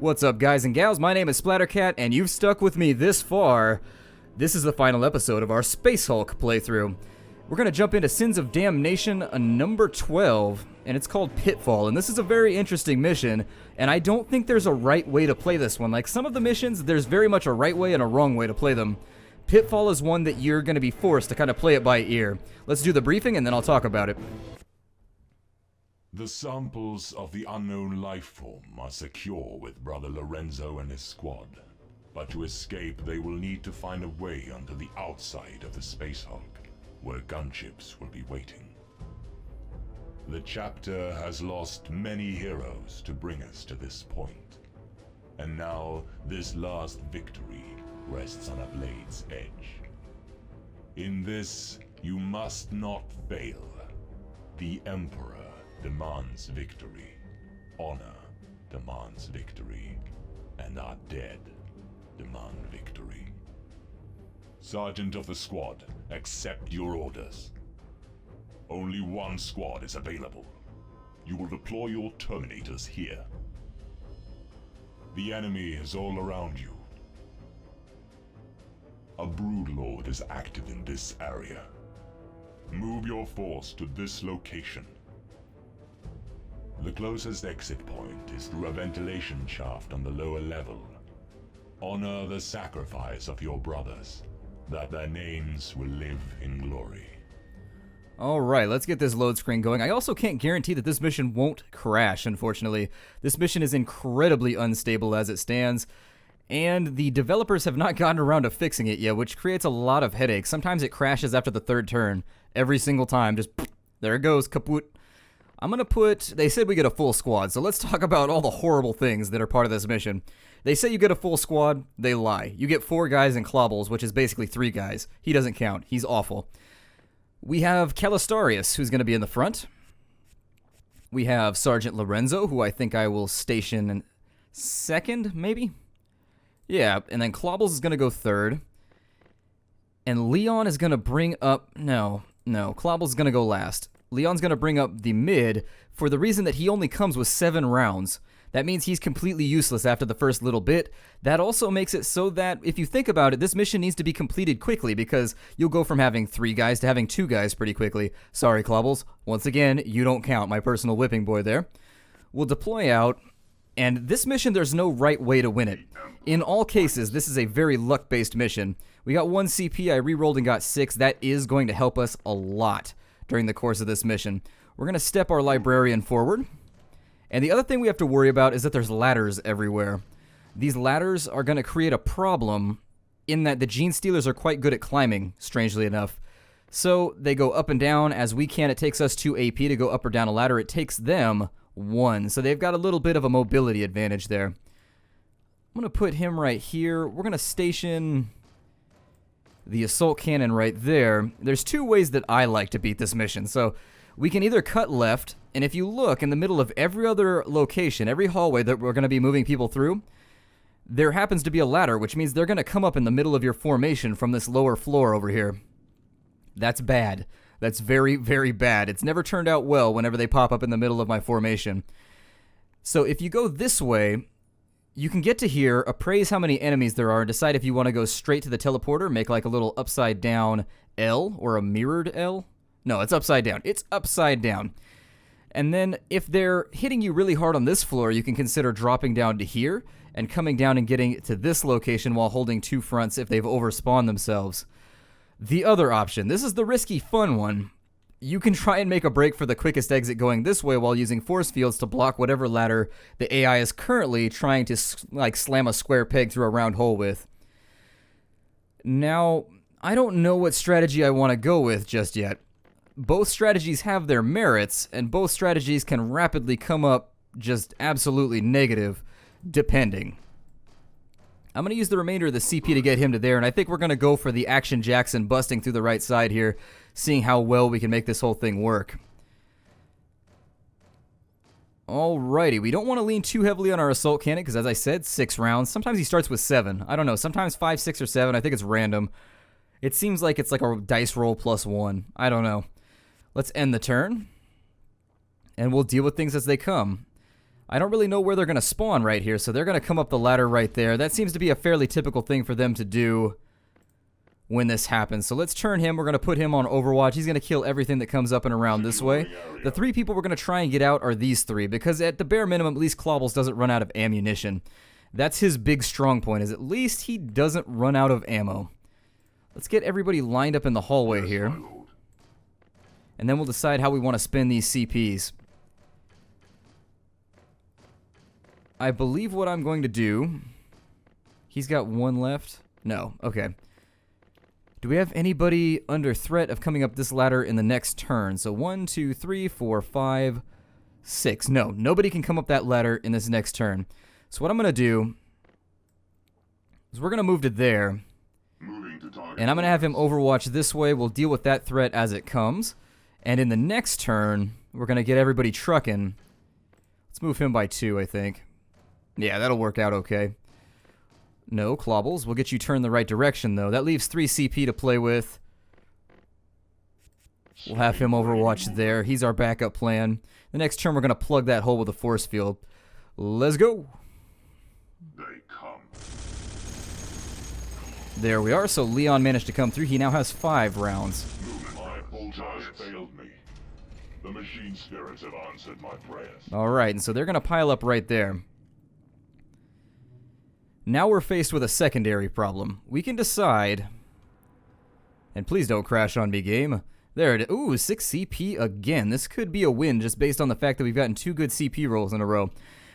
What's up, guys and gals? My name is Splattercat, and you've stuck with me this far. This is the final episode of our Space Hulk playthrough. We're going to jump into Sins of Damnation, number 12, and it's called Pitfall, and this is a very interesting mission, and I don't think there's a right way to play this one. Like some of the missions, there's very much a right way and a wrong way to play them. Pitfall is one that you're going to be forced to kind of play it by ear. Let's do the briefing, and then I'll talk about it. The samples of the unknown life form are secure with Brother Lorenzo and his squad. But to escape, they will need to find a way onto the outside of the Space Hulk, where gunships will be waiting. The chapter has lost many heroes to bring us to this point. And now, this last victory rests on a blade's edge. In this, you must not fail. The Emperor demands victory, honor demands victory, and our dead demand victory. Sergeant of the squad, accept your orders. Only one squad is available. You will deploy your Terminators here. The enemy is all around you. A Broodlord is active in this area. Move your force to this location. The closest exit point is through a ventilation shaft on the lower level. Honor the sacrifice of your brothers, that their names will live in glory. Alright, let's get this load screen going. I also can't guarantee that this mission won't crash, unfortunately. This mission is incredibly unstable as it stands, and the developers have not gotten around to fixing it yet, which creates a lot of headaches. Sometimes it crashes after the third turn. Every single time, just there it goes, kaput. I'm going to put, they said we get a full squad, so let's talk about all the horrible things that are part of this mission. They say you get a full squad, they lie. You get 4 guys and Clobbles, which is basically 3 guys. He doesn't count, he's awful. We have Calistarius, who's going to be in the front. We have Sergeant Lorenzo, who I think I will station in second, maybe? Yeah, and then Clobbles is going to go third. And Leon is going to bring up, no, Clobbles is going to go last. Leon's going to bring up the mid for the reason that he only comes with 7 rounds. That means he's completely useless after the first little bit. That also makes it so that, if you think about it, this mission needs to be completed quickly because you'll go from having 3 guys to having 2 guys pretty quickly. Sorry, Clobbles. Once again, you don't count, my personal whipping boy there. We'll deploy out, and this mission, there's no right way to win it. In all cases, this is a very luck-based mission. We got 1 CP, I re-rolled and got 6. That is going to help us a lot during the course of this mission. We're going to step our librarian forward. And the other thing we have to worry about is that there's ladders everywhere. These ladders are going to create a problem in that the Genestealers are quite good at climbing, strangely enough. So they go up and down as we can. It takes us 2 AP to go up or down a ladder. It takes them 1. So they've got a little bit of a mobility advantage there. I'm going to put him right here. We're going to station the assault cannon right there. There's 2 ways that I like to beat this mission. So we can either cut left, and if you look in the middle of every other location, every hallway that we're going to be moving people through, there happens to be a ladder, which means they're going to come up in the middle of your formation from this lower floor over here. That's bad. That's very, very bad. It's never turned out well whenever they pop up in the middle of my formation. So if you go this way, you can get to here, appraise how many enemies there are, and decide if you want to go straight to the teleporter, make like a little upside down L, or a mirrored L. No, it's upside down. It's upside down. And then if they're hitting you really hard on this floor, you can consider dropping down to here and coming down and getting to this location while holding 2 fronts if they've overspawned themselves. The other option, this is the risky fun one. You can try and make a break for the quickest exit going this way while using force fields to block whatever ladder the AI is currently trying to slam a square peg through a round hole with. Now, I don't know what strategy I want to go with just yet. Both strategies have their merits, and both strategies can rapidly come up just absolutely negative, depending. I'm going to use the remainder of the CP to get him to there, and I think we're going to go for the Action Jackson busting through the right side here, seeing how well we can make this whole thing work. Alrighty, we don't want to lean too heavily on our assault cannon, because as I said, 6 rounds. Sometimes he starts with 7. I don't know, sometimes 5, 6, or 7. I think it's random. It seems like it's like a dice roll plus 1. I don't know. Let's end the turn, and we'll deal with things as they come. I don't really know where they're going to spawn right here, so they're going to come up the ladder right there. That seems to be a fairly typical thing for them to do when this happens. So let's turn him. We're going to put him on Overwatch. He's going to kill everything that comes up and around this way. The 3 people we're going to try and get out are these 3, because at the bare minimum, at least Clobbles doesn't run out of ammunition. That's his big strong point, is at least he doesn't run out of ammo. Let's get everybody lined up in the hallway here. And then we'll decide how we want to spend these CPs. I believe what I'm going to do... He's got 1 left? No. Okay. Do we have anybody under threat of coming up this ladder in the next turn? So 1, 2, 3, 4, 5, 6. No, nobody can come up that ladder in this next turn. So what I'm going to do is we're going to move to there. And I'm going to have him overwatch this way. We'll deal with that threat as it comes. And in the next turn, we're going to get everybody trucking. Let's move him by 2, I think. Yeah, that'll work out okay. No, Clobbles. We'll get you turned the right direction, though. That leaves 3 CP to play with. We'll have him overwatch there. He's our backup plan. The next turn, we're going to plug that hole with a force field. Let's go. There we are. So Leon managed to come through. He now has 5 rounds. My bullseyes failed me. The machine spirits have answered my prayers. Alright, and so they're going to pile up right there. Now we're faced with a secondary problem. We can decide... And please don't crash on me, game. There it is. Ooh, 6 CP again. This could be a win just based on the fact that we've gotten 2 good CP rolls in a row.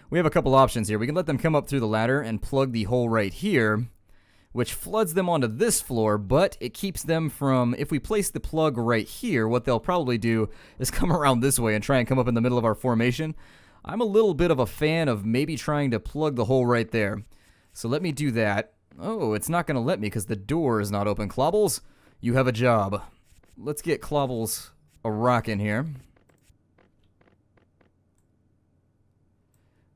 We have a couple options here. We can let them come up through the ladder and plug the hole right here, which floods them onto this floor, but it keeps them from... If we place the plug right here, what they'll probably do is come around this way and try and come up in the middle of our formation. I'm a little bit of a fan of maybe trying to plug the hole right there. So let me do that. Oh, it's not going to let me because the door is not open. Clobbles, you have a job. Let's get Clobbles a rock in here.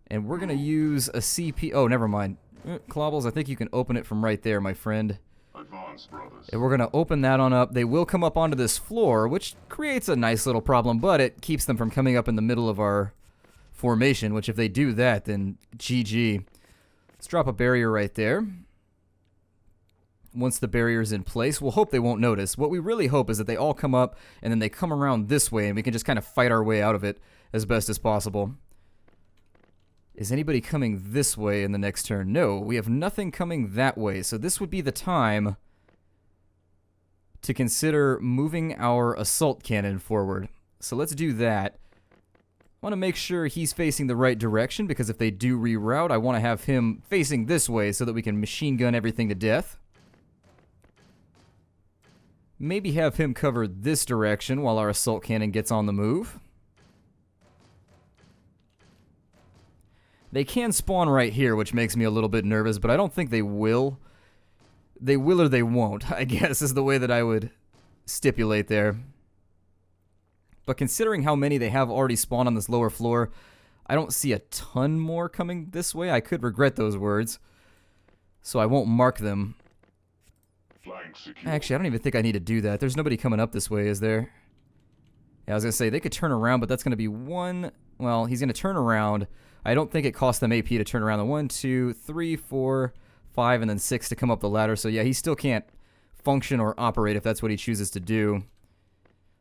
And we're going to use a CP... Oh, never mind. Clobbles, I think you can open it from right there, my friend. Advance, brothers. And we're going to open that on up. They will come up onto this floor, which creates a nice little problem, but it keeps them from coming up in the middle of our formation, which if they do that, then GG. Let's drop a barrier right there. Once the barrier's in place, we'll hope they won't notice. What we really hope is that they all come up, and then they come around this way, and we can just kind of fight our way out of it as best as possible. Is anybody coming this way in the next turn? No, we have nothing coming that way, so this would be the time to consider moving our assault cannon forward. So let's do that. I want to make sure he's facing the right direction, because if they do reroute, I want to have him facing this way so that we can machine gun everything to death. Maybe have him cover this direction while our assault cannon gets on the move. They can spawn right here, which makes me a little bit nervous, but I don't think they will. They will or they won't, I guess, is the way that I would stipulate there. But considering how many they have already spawned on this lower floor, I don't see a ton more coming this way. I could regret those words, so I won't mark them. Actually, I don't even think I need to do that. There's nobody coming up this way, is there? Yeah, I was going to say, they could turn around, but that's going to be one... Well, he's going to turn around. I don't think it costs them AP to turn around. The 1, 2, 3, 4, 5, and then 6 to come up the ladder. So yeah, he still can't function or operate if that's what he chooses to do.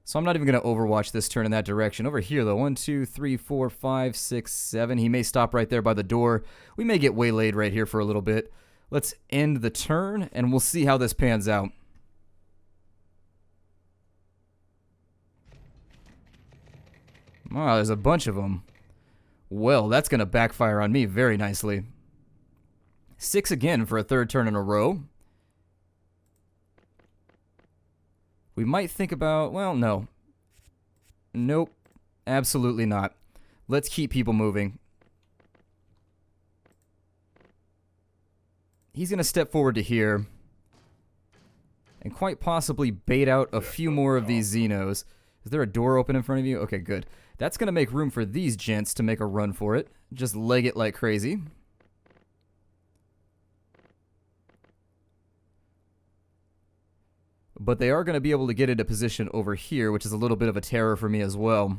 So I'm not even going to overwatch this turn in that direction. Over here, though, 1, 2, 3, 4, 5, 6, 7. He may stop right there by the door. We may get waylaid right here for a little bit. Let's end the turn, and we'll see how this pans out. Wow, there's a bunch of them. Well, that's going to backfire on me very nicely. 6 again for a 3rd turn in a row. We might think about... Well, no. Nope. Absolutely not. Let's keep people moving. He's going to step forward to here. And quite possibly bait out a few more of these Xenos. Is there a door open in front of you? Okay, good. That's going to make room for these gents to make a run for it. Just leg it like crazy. But they are going to be able to get into position over here, which is a little bit of a terror for me as well.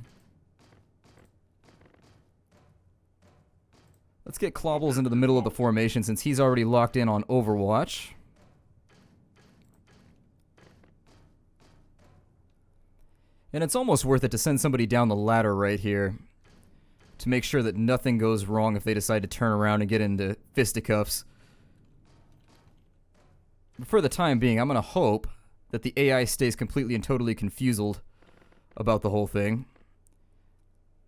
Let's get Clobbles into the middle of the formation since he's already locked in on Overwatch. And it's almost worth it to send somebody down the ladder right here to make sure that nothing goes wrong if they decide to turn around and get into fisticuffs. But for the time being, I'm going to hope that the AI stays completely and totally confused about the whole thing.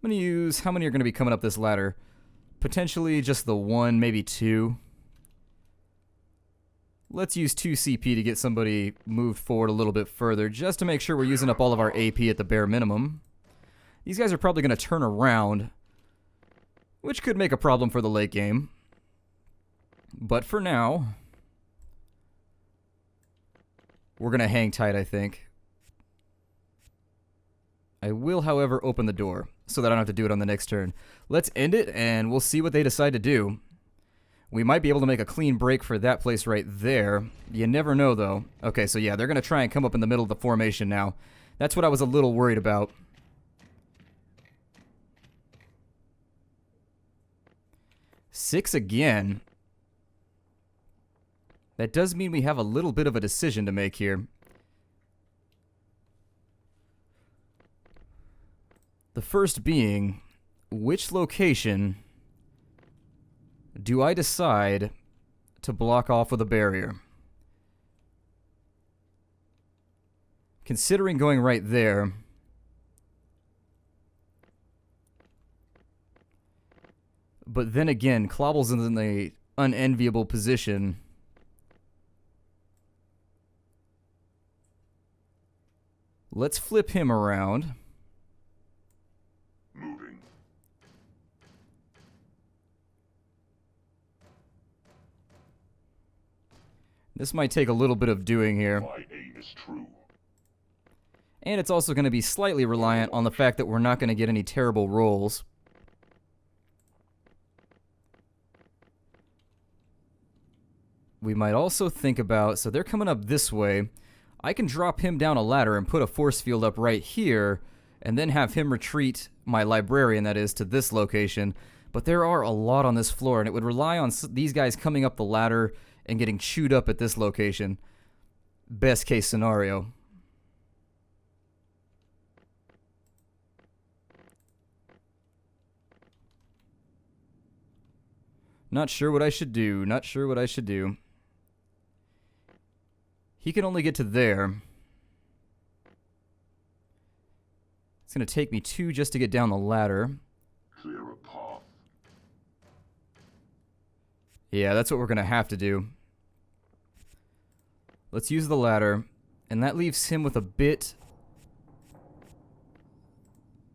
I'm going to use... How many are going to be coming up this ladder? Potentially just the one, maybe two. Let's use 2 CP to get somebody moved forward a little bit further, just to make sure we're using up all of our AP at the bare minimum. These guys are probably going to turn around, which could make a problem for the late game. But for now, we're going to hang tight, I think. I will, however, open the door so that I don't have to do it on the next turn. Let's end it, and we'll see what they decide to do. We might be able to make a clean break for that place right there. You never know, though. Okay, so yeah, they're going to try and come up in the middle of the formation now. That's what I was a little worried about. Six again. That does mean we have a little bit of a decision to make here. The first being, which location do I decide to block off with a barrier? Considering going right there, but then again, Clobbles is in an unenviable position. Let's flip him around. Moving. This might take a little bit of doing here. My aim is true. And it's also going to be slightly reliant on the fact that we're not going to get any terrible rolls. We might also think about, so they're coming up this way. I can drop him down a ladder and put a force field up right here, and then have him retreat, my librarian that is, to this location. But there are a lot on this floor, and it would rely on these guys coming up the ladder and getting chewed up at this location. Best case scenario. Not sure what I should do. Not sure what I should do. He can only get to there. It's going to take me 2 just to get down the ladder. Clear a path. Yeah, that's what we're going to have to do. Let's use the ladder. And that leaves him with a bit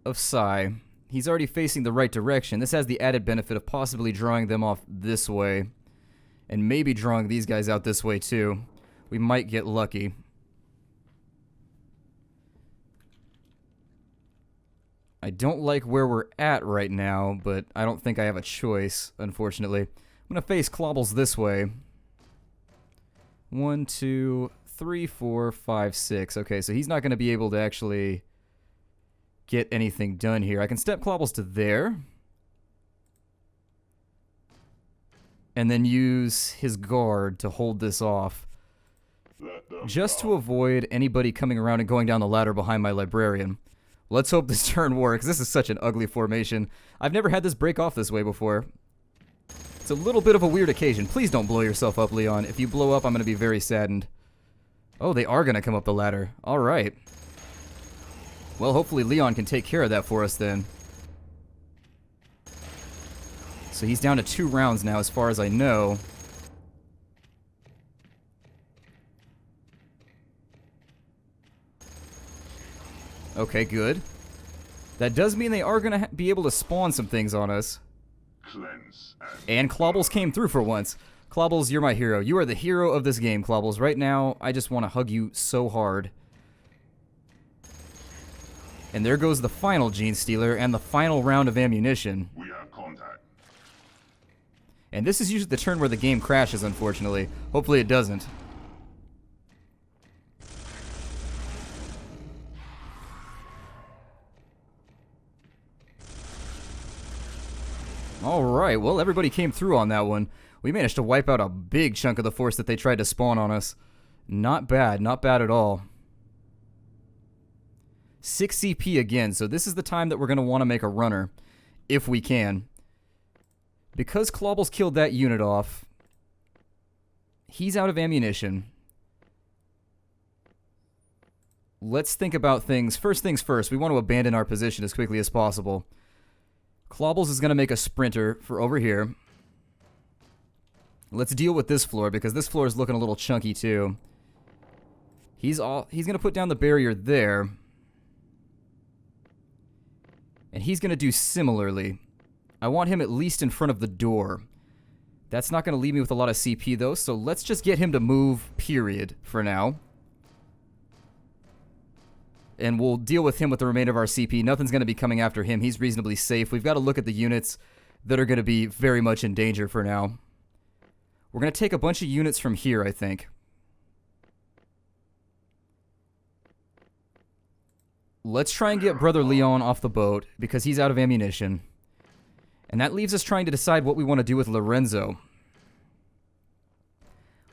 of psi. He's already facing the right direction. This has the added benefit of possibly drawing them off this way. And maybe drawing these guys out this way too. We might get lucky. I don't like where we're at right now, but I don't think I have a choice, unfortunately. I'm going to face Clobbles this way. 1, 2, 3, 4, 5, 6. Okay, so he's not going to be able to actually get anything done here. I can step Clobbles to there. And then use his guard to hold this off. Just to avoid anybody coming around and going down the ladder behind my librarian. Let's hope this turn works. This is such an ugly formation. I've never had this break off this way before. It's a little bit of a weird occasion. Please don't blow yourself up, Leon. If you blow up, I'm going to be very saddened. Oh, they are going to come up the ladder. Alright. Well, hopefully Leon can take care of that for us then. So he's down to 2 rounds now as far as I know. Okay, good. That does mean they are going to be able to spawn some things on us. Cleanse And Clobbles came through for once. Clobbles, you're my hero. You are the hero of this game, Clobbles. Right now, I just want to hug you so hard. And there goes the final Genestealer and the final round of ammunition. We have contact. And this is usually the turn where the game crashes, unfortunately. Hopefully it doesn't. Alright. right, well, everybody came through on that one. We managed to wipe out a big chunk of the force that they tried to spawn on us. Not bad at all. 6 CP again, so this is the time that we're going to want to make a runner, if we can. Because Clawball's killed that unit off, he's out of ammunition. Let's think about things. First things first, we want to abandon our position as quickly as possible. Clawballs is going to make a sprinter for over here. Let's deal with this floor, because this floor is looking a little chunky too. He's going to put down the barrier there. And he's going to do similarly. I want him at least in front of the door. That's not going to leave me with a lot of CP though, so let's just get him to move, period, for now. And we'll deal with him with the remainder of our CP. Nothing's going to be coming after him. He's reasonably safe. We've got to look at the units that are going to be very much in danger for now. We're going to take a bunch of units from here, I think. Let's try and get Brother Leon off the boat, because he's out of ammunition. And that leaves us trying to decide what we want to do with Lorenzo.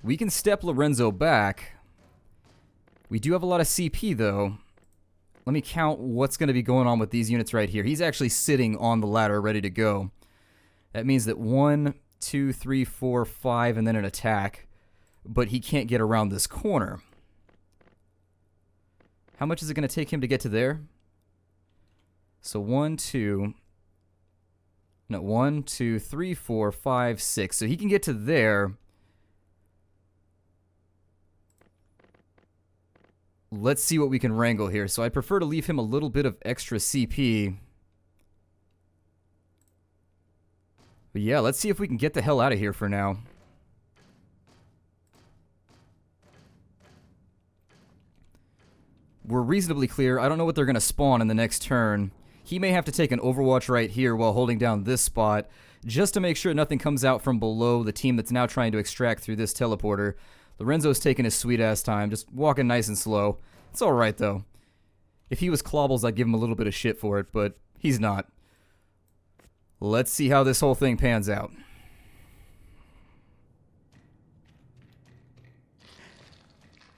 We can step Lorenzo back. We do have a lot of CP, though. Let me count what's going to be going on with these units right here. He's actually sitting on the ladder, ready to go. That means that 1, 2, 3, 4, 5, and then an attack. But he can't get around this corner. How much is it going to take him to get to there? So 1, 2... No, 1, 2, 3, 4, 5, 6. So he can get to there. Let's see what we can wrangle here. So I prefer to leave him a little bit of extra CP. But yeah, let's see if we can get the hell out of here for now. We're reasonably clear. I don't know what they're going to spawn in the next turn. He may have to take an overwatch right here while holding down this spot, just to make sure nothing comes out from below the team that's now trying to extract through this teleporter. Lorenzo's taking his sweet-ass time, just walking nice and slow. It's alright, though. If he was Clawballs, I'd give him a little bit of shit for it, but he's not. Let's see how this whole thing pans out.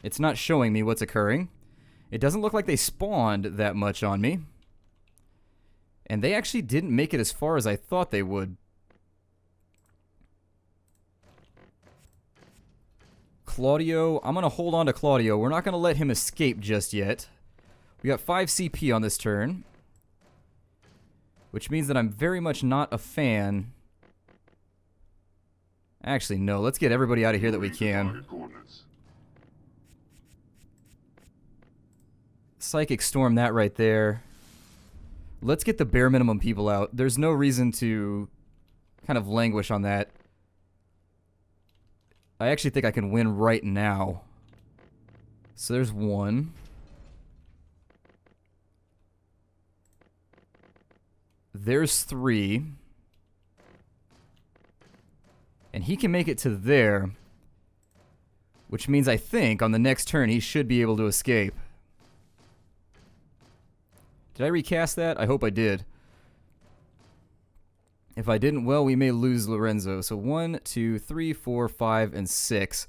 It's not showing me what's occurring. It doesn't look like they spawned that much on me. And they actually didn't make it as far as I thought they would. Claudio, I'm going to hold on to Claudio. We're not going to let him escape just yet. We got 5 CP on this turn. Which means that I'm very much not a fan. Actually, no. Let's get everybody out of here that we can. Psychic Storm that right there. Let's get the bare minimum people out. There's no reason to kind of languish on that. I actually think I can win right now. So there's 1. There's 3. And he can make it to there. Which means I think on the next turn he should be able to escape. Did I recast that? I hope I did. If I didn't, well, we may lose Lorenzo. So 1, 2, 3, 4, 5, and 6.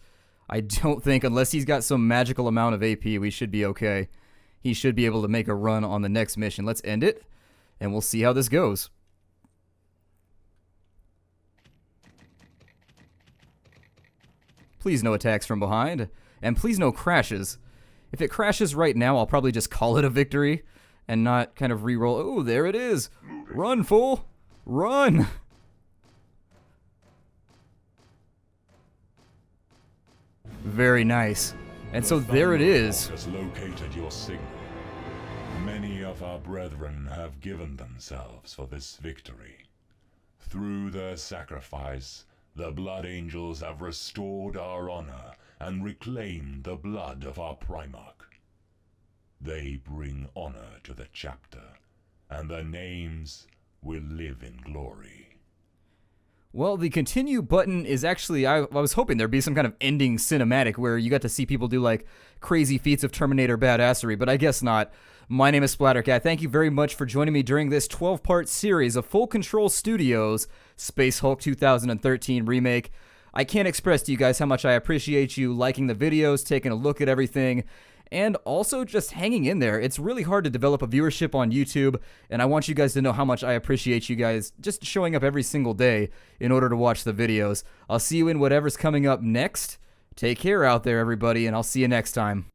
I don't think, unless he's got some magical amount of AP, we should be okay. He should be able to make a run on the next mission. Let's end it, and we'll see how this goes. Please no attacks from behind, and please no crashes. If it crashes right now, I'll probably just call it a victory. And not kind of re-roll. Oh, there it is. Run, fool. Run. Very nice. And so there it is. Has located your signal. Many of our brethren have given themselves for this victory. Through their sacrifice, the Blood Angels have restored our honor and reclaimed the blood of our Primarch. They bring honor to the chapter, and their names will live in glory. Well, the continue button is actually, I was hoping there'd be some kind of ending cinematic where you got to see people do like crazy feats of Terminator badassery, but I guess not. My name is Splattercat. Thank you very much for joining me during this 12-part series of Full Control Studios Space Hulk 2013 remake. I can't express to you guys how much I appreciate you liking the videos, taking a look at everything, and also just hanging in there. It's really hard to develop a viewership on YouTube, and I want you guys to know how much I appreciate you guys just showing up every single day in order to watch the videos. I'll see you in whatever's coming up next. Take care out there, everybody, and I'll see you next time.